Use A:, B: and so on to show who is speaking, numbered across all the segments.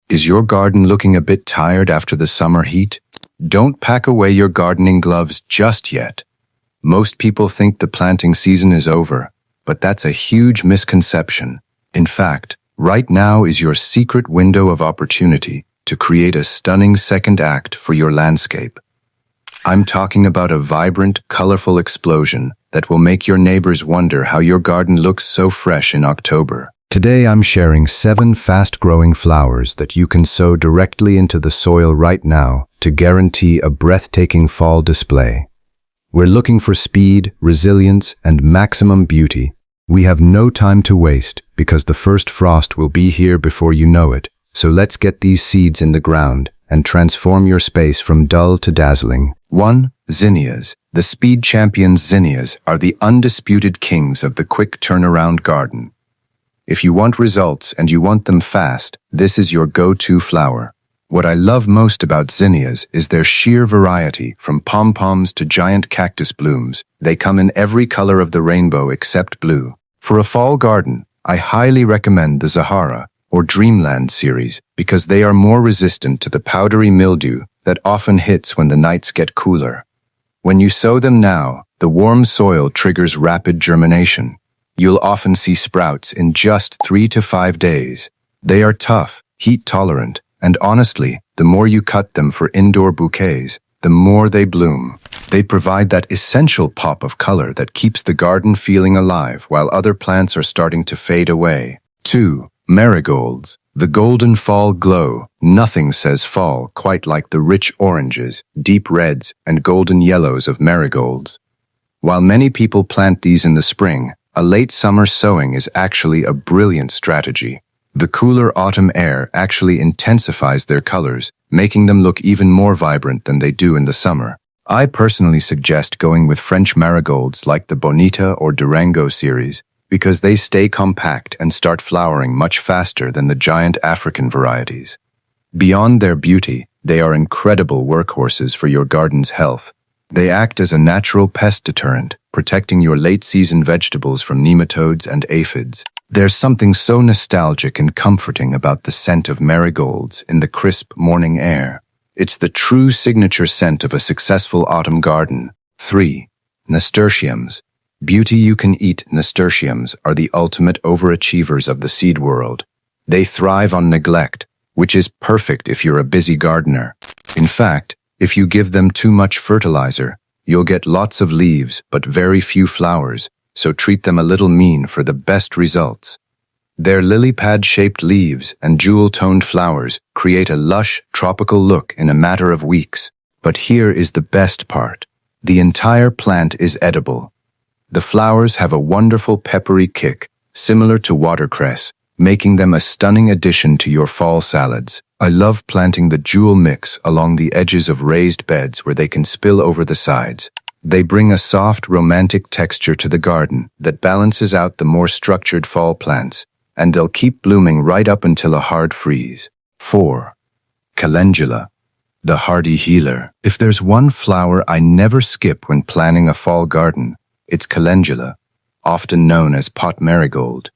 A: Is your garden looking a bit tired after the summer heat? Don't pack away your gardening gloves just yet. Most people think the planting season is over, but that's a huge misconception. In fact, right now is your secret window of opportunity to create a stunning second act for your landscape. I'm talking about a vibrant, colorful explosion that will make your neighbors wonder how your garden looks so fresh in October. Today I'm sharing 7 fast-growing flowers that you can sow directly into the soil right now to guarantee a breathtaking fall display. We're looking for speed, resilience, and maximum beauty. We have no time to waste because the first frost will be here before you know it. So let's get these seeds in the ground and transform your space from dull to dazzling. 1. Zinnias. The speed champions zinnias are the undisputed kings of the quick turnaround garden. If you want results and you want them fast, this is your go-to flower. What I love most about zinnias is their sheer variety, from pom-poms to giant cactus blooms. They come in every color of the rainbow except blue. For a fall garden, I highly recommend the Zahara or Dreamland series because they are more resistant to the powdery mildew that often hits when the nights get cooler. When you sow them now, the warm soil triggers rapid germination. You'll often see sprouts in just 3 to 5 days. They are tough, heat-tolerant, and honestly, the more you cut them for indoor bouquets, the more they bloom. They provide that essential pop of color that keeps the garden feeling alive while other plants are starting to fade away. 2. Marigolds. The golden fall glow. Nothing says fall quite like the rich oranges, deep reds, and golden yellows of marigolds. While many people plant these in the spring, a late summer sowing is actually a brilliant strategy. The cooler autumn air actually intensifies their colors, making them look even more vibrant than they do in the summer. I personally suggest going with French marigolds like the Bonita or Durango series because they stay compact and start flowering much faster than the giant African varieties. Beyond their beauty, they are incredible workhorses for your garden's health. They act as a natural pest deterrent, protecting your late-season vegetables from nematodes and aphids. There's something so nostalgic and comforting about the scent of marigolds in the crisp morning air. It's the true signature scent of a successful autumn garden. 3. Nasturtiums. Beauty you can eat nasturtiums are the ultimate overachievers of the seed world. They thrive on neglect, which is perfect if you're a busy gardener. In fact, if you give them too much fertilizer, you'll get lots of leaves but very few flowers, so treat them a little mean for the best results. Their lily pad-shaped leaves and jewel-toned flowers create a lush, tropical look in a matter of weeks. But here is the best part. The entire plant is edible. The flowers have a wonderful peppery kick, similar to watercress, making them a stunning addition to your fall salads. I love planting the jewel mix along the edges of raised beds where they can spill over the sides. They bring a soft, romantic texture to the garden that balances out the more structured fall plants, and they'll keep blooming right up until a hard freeze. 4. Calendula. The hardy healer. If there's one flower I never skip when planning a fall garden, it's calendula, often known as pot marigold.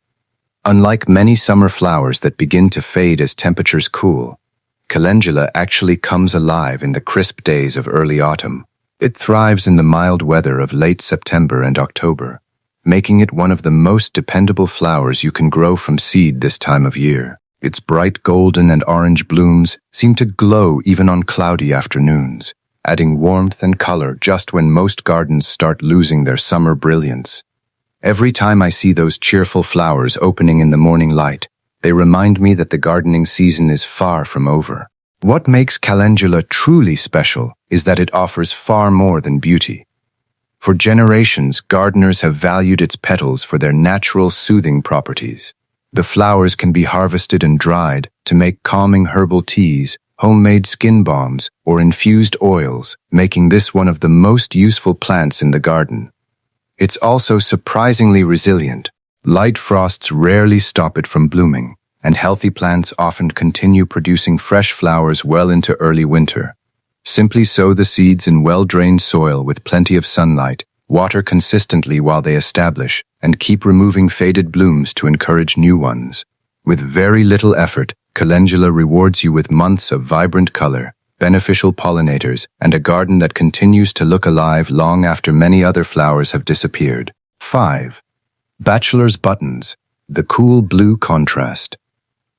A: Unlike many summer flowers that begin to fade as temperatures cool, calendula actually comes alive in the crisp days of early autumn. It thrives in the mild weather of late September and October, making it one of the most dependable flowers you can grow from seed this time of year. Its bright golden and orange blooms seem to glow even on cloudy afternoons, adding warmth and color just when most gardens start losing their summer brilliance. Every time I see those cheerful flowers opening in the morning light, they remind me that the gardening season is far from over. What makes calendula truly special is that it offers far more than beauty. For generations, gardeners have valued its petals for their natural soothing properties. The flowers can be harvested and dried to make calming herbal teas, homemade skin balms, or infused oils, making this one of the most useful plants in the garden. It's also surprisingly resilient. Light frosts rarely stop it from blooming, and healthy plants often continue producing fresh flowers well into early winter. Simply sow the seeds in well-drained soil with plenty of sunlight, water consistently while they establish, and keep removing faded blooms to encourage new ones. With very little effort, Calendula rewards you with months of vibrant color, beneficial pollinators, and a garden that continues to look alive long after many other flowers have disappeared. 5. Bachelor's buttons, the cool blue contrast.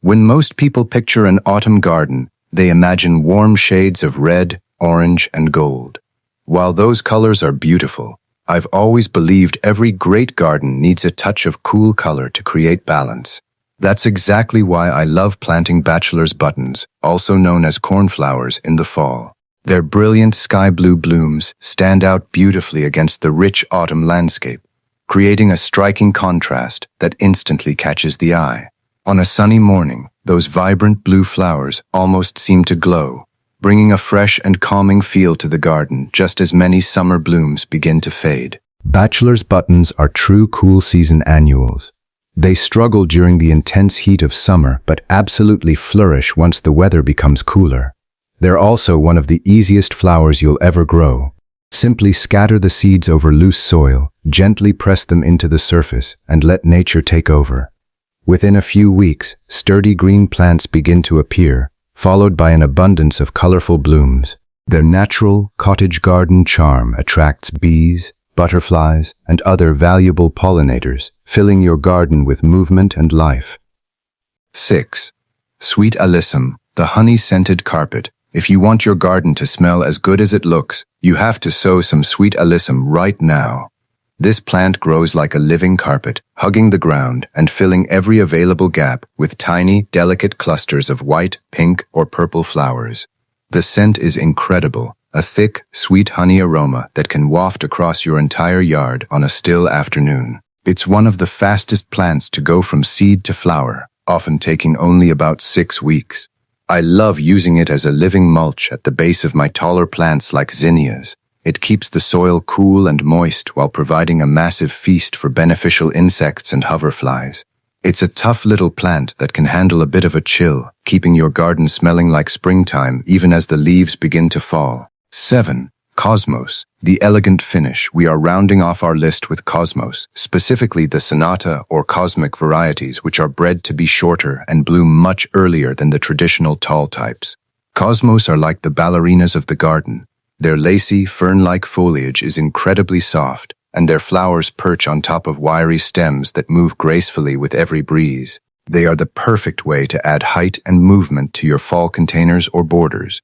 A: When most people picture an autumn garden, they imagine warm shades of red, orange, and gold. While those colors are beautiful, I've always believed every great garden needs a touch of cool color to create balance. That's exactly why I love planting bachelor's buttons, also known as cornflowers, in the fall. Their brilliant sky blue blooms stand out beautifully against the rich autumn landscape, creating a striking contrast that instantly catches the eye. On a sunny morning, those vibrant blue flowers almost seem to glow, bringing a fresh and calming feel to the garden just as many summer blooms begin to fade. Bachelor's buttons are true cool season annuals. They struggle during the intense heat of summer but absolutely flourish once the weather becomes cooler. They're also one of the easiest flowers you'll ever grow. Simply scatter the seeds over loose soil, gently press them into the surface, and let nature take over. Within a few weeks, sturdy green plants begin to appear, followed by an abundance of colorful blooms. Their natural cottage garden charm attracts bees, butterflies, and other valuable pollinators, filling your garden with movement and life. 6. Sweet alyssum, the honey-scented carpet. If you want your garden to smell as good as it looks, you have to sow some sweet alyssum right now. This plant grows like a living carpet, hugging the ground and filling every available gap with tiny, delicate clusters of white, pink, or purple flowers. The scent is incredible, a thick, sweet honey aroma that can waft across your entire yard on a still afternoon. It's one of the fastest plants to go from seed to flower, often taking only about 6 weeks. I love using it as a living mulch at the base of my taller plants like zinnias. It keeps the soil cool and moist while providing a massive feast for beneficial insects and hoverflies. It's a tough little plant that can handle a bit of a chill, keeping your garden smelling like springtime even as the leaves begin to fall. 7. Cosmos, the elegant finish. We are rounding off our list with cosmos, specifically the sonata or cosmic varieties, which are bred to be shorter and bloom much earlier than the traditional tall types. Cosmos are like the ballerinas of the garden. Their lacy, fern-like foliage is incredibly soft, and their flowers perch on top of wiry stems that move gracefully with every breeze. They are the perfect way to add height and movement to your fall containers or borders.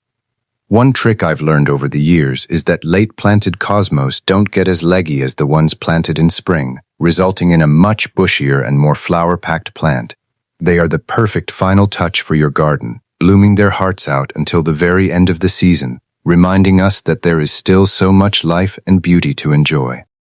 A: One trick I've learned over the years is that late-planted cosmos don't get as leggy as the ones planted in spring, resulting in a much bushier and more flower-packed plant. They are the perfect final touch for your garden, blooming their hearts out until the very end of the season, reminding us that there is still so much life and beauty to enjoy.